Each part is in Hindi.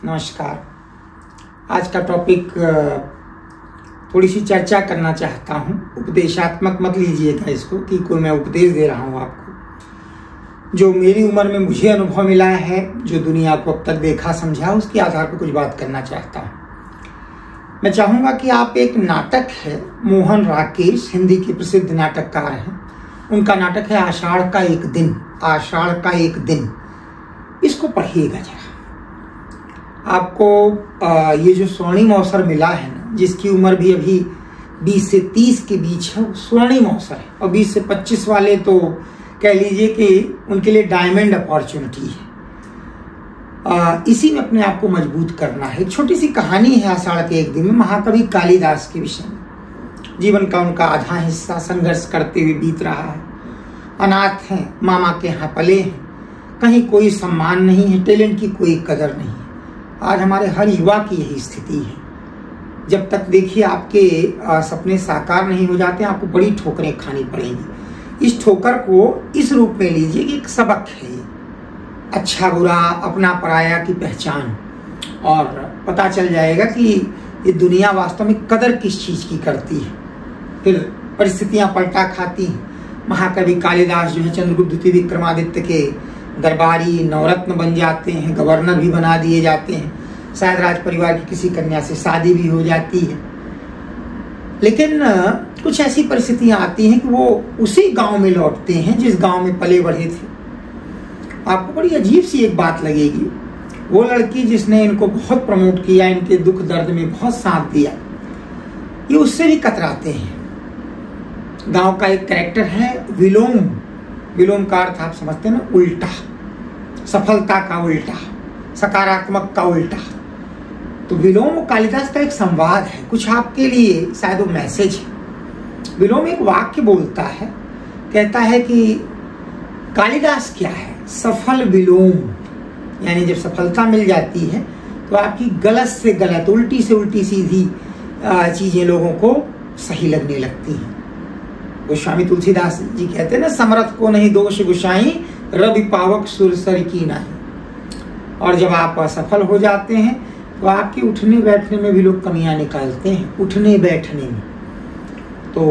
नमस्कार। आज का टॉपिक थोड़ी सी चर्चा करना चाहता हूँ। उपदेशात्मक मत लीजिएगा इसको कि कोई मैं उपदेश दे रहा हूँ आपको। जो मेरी उम्र में मुझे अनुभव मिला है, जो दुनिया को अब तक देखा समझा, उसके आधार पर कुछ बात करना चाहता हूँ। मैं चाहूँगा कि आप एक नाटक है, मोहन राकेश हिंदी के प्रसिद्ध नाटककार हैं, उनका नाटक है आषाढ़ का एक दिन। आषाढ़ का एक दिन, इसको पढ़िएगा जरा। आपको ये जो स्वर्णिम अवसर मिला है ना, जिसकी उम्र भी अभी 20 से 30 के बीच है, स्वर्णिम अवसर है। और 20 से 25 वाले तो कह लीजिए कि उनके लिए डायमंड अपॉर्चुनिटी है। इसी में अपने आप को मजबूत करना है। एक छोटी सी कहानी है आषाढ़ के एक दिन में, महाकवि कालिदास के विषय में। जीवन का उनका आधा हिस्सा संघर्ष करते हुए बीत रहा है। अनाथ हैं, मामा के यहाँ पले हैं, कहीं कोई सम्मान नहीं है, टैलेंट की कोई कदर नहीं है। आज हमारे हर युवा की यही स्थिति है। जब तक देखिए आपके सपने साकार नहीं हो जाते, आपको बड़ी ठोकरें खानी पड़ेंगी। इस ठोकर को इस रूप में लीजिए कि एक सबक है, अच्छा बुरा, अपना पराया की पहचान, और पता चल जाएगा कि ये दुनिया वास्तव में कदर किस चीज की करती है। फिर परिस्थितियां पलटा खाती हैं। महाकवि कालिदास जो है चंद्रगुप्त द्वितीय विक्रमादित्य के दरबारी नवरत्न बन जाते हैं, गवर्नर भी बना दिए जाते हैं, शायद राज परिवार की किसी कन्या से शादी भी हो जाती है। लेकिन कुछ ऐसी परिस्थितियां आती हैं कि वो उसी गांव में लौटते हैं जिस गांव में पले बढ़े थे। आपको बड़ी अजीब सी एक बात लगेगी, वो लड़की जिसने इनको बहुत प्रमोट किया, इनके दुख दर्द में बहुत साथ दिया, ये उससे भी कतराते हैं। गांव का एक कैरेक्टर है विलोम। विलोम का अर्थ आप समझते हैं ना, उल्टा, सफलता का उल्टा, सकारात्मक का उल्टा। तो विलोम और कालिदास का एक संवाद है, कुछ आपके लिए शायद वो मैसेज है। विलोम एक वाक्य बोलता है, कहता है कि कालिदास क्या है, सफल विलोम। यानी जब सफलता मिल जाती है तो आपकी गलत से गलत, उल्टी से उल्टी सीधी चीजें लोगों को सही लगने लगती हैं। गोस्वामी तुलसीदास जी कहते हैं ना, समरथ को नहीं दोष गुसाई, रवि पावक सुरसर की नहीं। और जब आप असफल हो जाते हैं तो आपके उठने बैठने में भी लोग कमियां निकालते हैं, उठने बैठने में। तो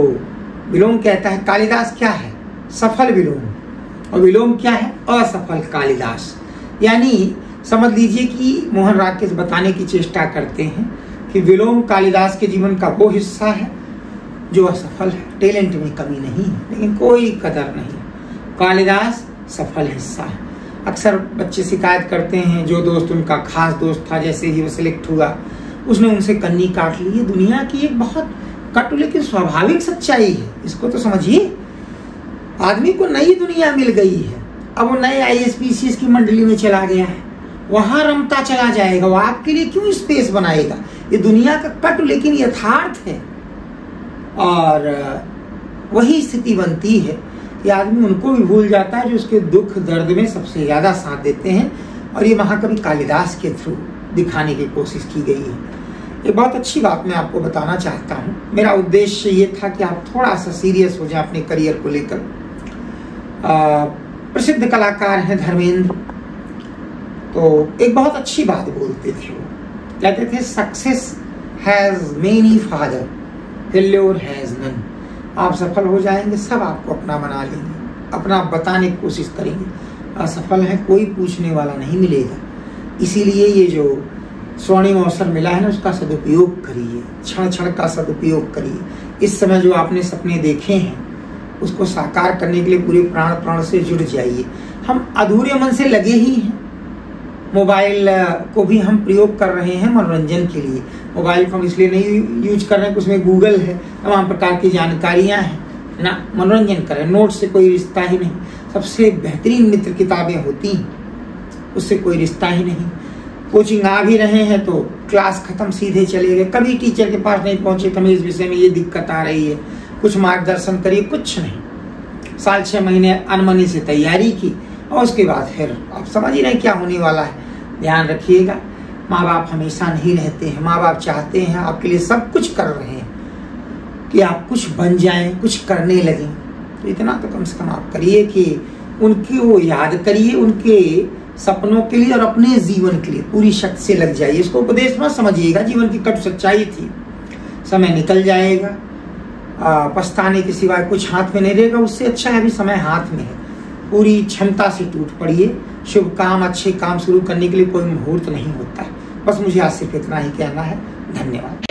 विलोम कहता है कालिदास क्या है, सफल विलोम, और विलोम क्या है, असफल कालिदास। यानी समझ लीजिए कि मोहन राकेश बताने की चेष्टा करते हैं कि विलोम कालिदास के जीवन का वो हिस्सा है जो असफल है, टैलेंट में कमी नहीं है लेकिन कोई कदर नहीं। कालिदास सफल हिस्सा है। अक्सर बच्चे शिकायत करते हैं, जो दोस्त उनका खास दोस्त था, जैसे ही वो सिलेक्ट हुआ उसने उनसे कन्नी काट ली। ये दुनिया की एक बहुत कटु लेकिन स्वाभाविक सच्चाई है, इसको तो समझिए। आदमी को नई दुनिया मिल गई है, अब वो नए IAS-PCS की मंडली में चला गया है, वहां रमता चला जाएगा। वो आपके लिए क्यों स्पेस बनाएगा? ये दुनिया का कटु लेकिन यथार्थ है। और वही स्थिति बनती है कि आदमी उनको भी भूल जाता है जो उसके दुख दर्द में सबसे ज्यादा साथ देते हैं। और ये महाकवि कालिदास के थ्रू दिखाने की कोशिश की गई है। एक बहुत अच्छी बात मैं आपको बताना चाहता हूँ। मेरा उद्देश्य ये था कि आप थोड़ा सा सीरियस हो जाए अपने करियर को लेकर। प्रसिद्ध कलाकार हैं धर्मेंद्र, तो एक बहुत अच्छी बात बोलते थे। वो कहते थे, success has many father, failure has none. आप सफल हो जाएंगे, सब आपको अपना बना लेंगे, अपना बताने की कोशिश करेंगे। असफल है, कोई पूछने वाला नहीं मिलेगा। इसीलिए ये जो स्वर्णिम अवसर मिला है ना, उसका सदुपयोग करिए, क्षण क्षण का सदुपयोग करिए। इस समय जो आपने सपने देखे हैं उसको साकार करने के लिए पूरे प्राण प्राण से जुड़ जाइए। हम अधूरे मन से लगे ही हैं। मोबाइल को भी हम प्रयोग कर रहे हैं मनोरंजन के लिए। मोबाइल को हम इसलिए नहीं यूज कर रहे हैं कि उसमें गूगल है, तमाम प्रकार की जानकारियां हैं ना, मनोरंजन कर रहे हैं। नोट से कोई रिश्ता ही नहीं। सबसे बेहतरीन मित्र किताबें होती हैं, उससे कोई रिश्ता ही नहीं। कोचिंग आ भी रहे हैं तो क्लास खत्म, सीधे चले गए, कभी टीचर के पास नहीं पहुंचे, हमें इस विषय में ये दिक्कत आ रही है, कुछ मार्गदर्शन करिए, कुछ नहीं। साल 6 महीने अनमनी से तैयारी की और उसके बाद फिर आप समझ ही नहीं क्या होने वाला है। ध्यान रखिएगा, माँ बाप हमेशा नहीं रहते हैं। माँ बाप चाहते हैं, आपके लिए सब कुछ कर रहे हैं कि आप कुछ बन जाएं, कुछ करने लगें। तो इतना तो कम से कम आप करिए कि उनकी वो याद करिए, उनके सपनों के लिए और अपने जीवन के लिए पूरी शक्ति से लग जाइए। इसको उपदेश मत समझिएगा, जीवन की कटु सच्चाई थी। समय निकल जाएगा, पछताने के सिवाय कुछ हाथ में नहीं रहेगा। उससे अच्छा है अभी समय हाथ में है, पूरी क्षमता से टूट पड़िए। शुभ काम, अच्छे काम शुरू करने के लिए कोई मुहूर्त नहीं होता है। बस मुझे आज सिर्फ इतना ही कहना है। धन्यवाद।